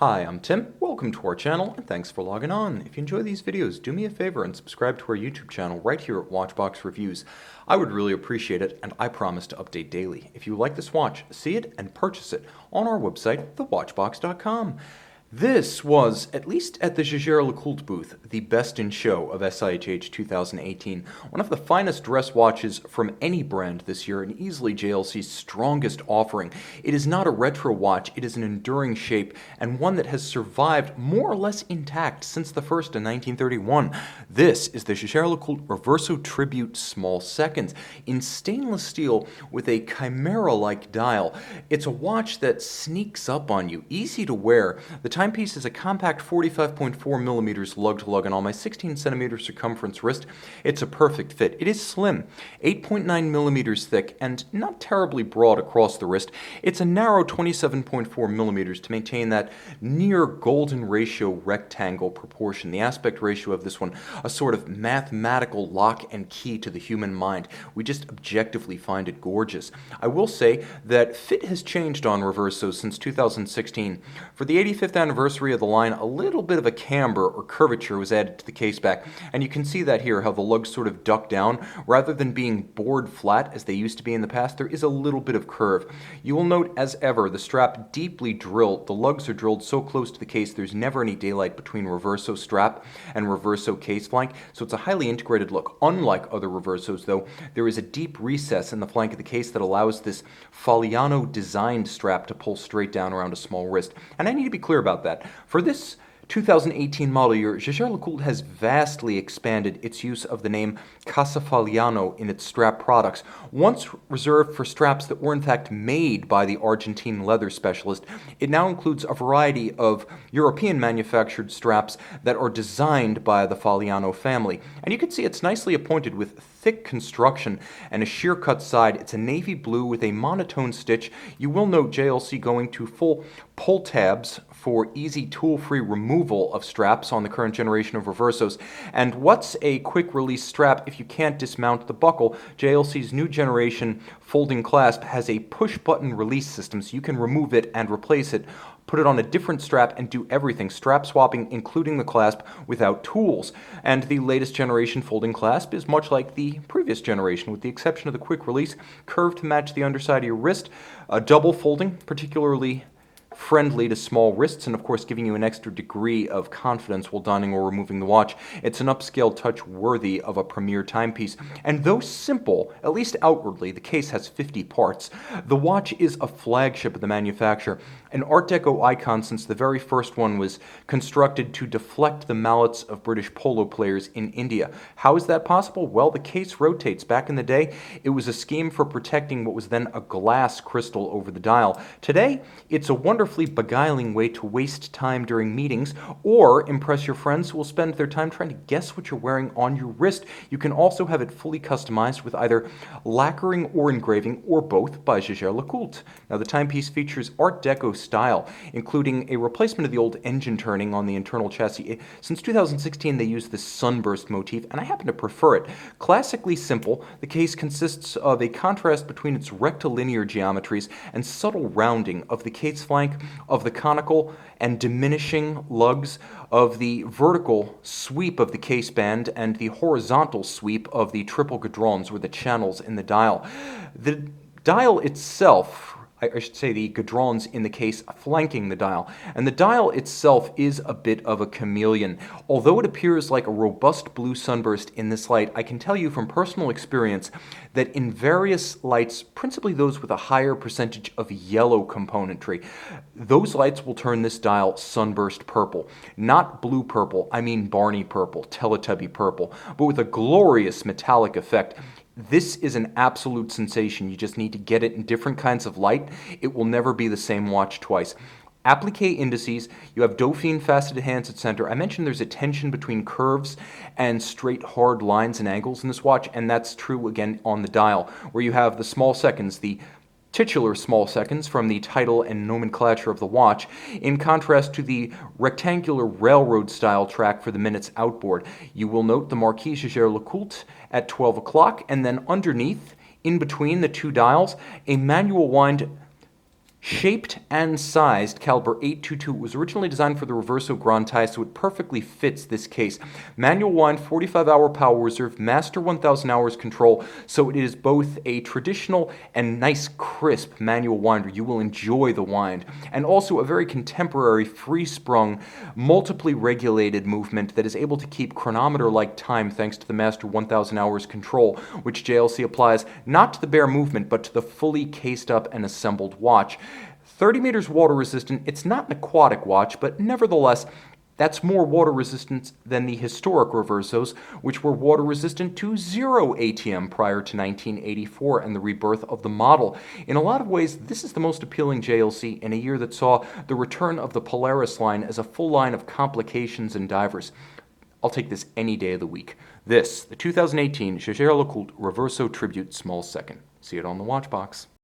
Hi, I'm Tim. Welcome to our channel, and thanks for logging on. If you enjoy these videos, do me a favor and subscribe to our YouTube channel right here at Watchbox Reviews. I would really appreciate it, and I promise to update daily. If you like this watch, see it and purchase it on our website, thewatchbox.com. This was, at least at the Jaeger LeCoultre booth, the best in show of SIHH 2018. One of the finest dress watches from any brand this year, and easily JLC's strongest offering. It is not a retro watch, it is an enduring shape, and one that has survived more or less intact since the first in 1931. This is the Jaeger LeCoultre Reverso Tribute Small Seconds, in stainless steel with a chimera-like dial. It's a watch that sneaks up on you, easy to wear. The timepiece is a compact 45.4 millimeters lug-to-lug on my 16 centimeter circumference wrist. It's a perfect fit. It is slim, 8.9 millimeters thick, and not terribly broad across the wrist. It's a narrow 27.4 millimeters to maintain that near golden ratio rectangle proportion. The aspect ratio of this one, a sort of mathematical lock and key to the human mind. We just objectively find it gorgeous. I will say that fit has changed on Reversos since 2016. For the 85th anniversary of the line, a little bit of a camber or curvature was added to the caseback, and you can see that here, how the lugs sort of duck down. Rather than being bored flat as they used to be in the past, there is a little bit of curve. You will note, as ever, the strap deeply drilled. The lugs are drilled so close to the case there's never any daylight between Reverso strap and Reverso case flank, so it's a highly integrated look. Unlike other Reversos, though, there is a deep recess in the flank of the case that allows this Faliano designed strap to pull straight down around a small wrist. And I need to be clear about that. For this 2018 model year, Jaeger LeCoultre has vastly expanded its use of the name Casa Faliano in its strap products. Once reserved for straps that were in fact made by the Argentine leather specialist, it now includes a variety of European manufactured straps that are designed by the Faliano family. And you can see it's nicely appointed with thick construction and a sheer cut side. It's a navy blue with a monotone stitch. You will note JLC going to full pull tabs for easy tool-free removal of straps on the current generation of Reversos. And what's a quick release strap if you can't dismount the buckle? JLC's new generation folding clasp has a push button release system, so you can remove it and replace it, put it on a different strap, and do everything, strap swapping, including the clasp, without tools. And the latest generation folding clasp is much like the previous generation, with the exception of the quick release, curved to match the underside of your wrist, double folding, particularly friendly to small wrists, and of course giving you an extra degree of confidence while donning or removing the watch. It's an upscale touch worthy of a premier timepiece. And though simple, at least outwardly, the case has 50 parts. The watch is a flagship of the manufacturer, an Art Deco icon since the very first one was constructed to deflect the mallets of British polo players in India. How is that possible? Well, the case rotates. Back in the day, it was a scheme for protecting what was then a glass crystal over the dial. Today, it's a wonderfully beguiling way to waste time during meetings or impress your friends who will spend their time trying to guess what you're wearing on your wrist. You can also have it fully customized with either lacquering or engraving, or both, by Jaeger LeCoultre. Now, the timepiece features Art Deco style, including a replacement of the old engine turning on the internal chassis. Since 2016, they use this sunburst motif, and I happen to prefer it. Classically simple, the case consists of a contrast between its rectilinear geometries and subtle rounding of the case flank, of the conical and diminishing lugs, of the vertical sweep of the case band, and the horizontal sweep of the triple gadrons, or the channels in the dial. The dial itself, I should say the gadrons in the case flanking the dial. And the dial itself is a bit of a chameleon. Although it appears like a robust blue sunburst in this light, I can tell you from personal experience that in various lights, principally those with a higher percentage of yellow componentry, those lights will turn this dial sunburst purple. Not blue purple, I mean Barney purple, Teletubby purple, but with a glorious metallic effect. This is an absolute sensation. You just need to get it in different kinds of light. It will never be the same watch twice. Applique indices, you have Dauphine faceted hands at center. I mentioned there's a tension between curves and straight hard lines and angles in this watch, and that's true again on the dial, where you have the small seconds, the titular small seconds from the title and nomenclature of the watch, in contrast to the rectangular railroad-style track for the minutes outboard. You will note the Marquis Jaeger LeCoultre at 12 o'clock, and then underneath, in between the two dials, a manual wind Shaped and sized, caliber 822, was originally designed for the Reverso Grande, so it perfectly fits this case. Manual wind, 45-hour power reserve, master 1000 hours control, so it is both a traditional and nice crisp manual winder. You will enjoy the wind. And also a very contemporary, free-sprung, multiply regulated movement that is able to keep chronometer-like time thanks to the master 1000 hours control, which JLC applies not to the bare movement, but to the fully cased up and assembled watch. 30 meters water resistant. It's not an aquatic watch, but nevertheless, that's more water resistant than the historic Reversos, which were water resistant to 0 ATM prior to 1984 and the rebirth of the model. In a lot of ways, this is the most appealing JLC in a year that saw the return of the Polaris line as a full line of complications and divers. I'll take this any day of the week. This, the 2018 Jaeger LeCoultre Reverso Tribute Small Second. See it on the watch box.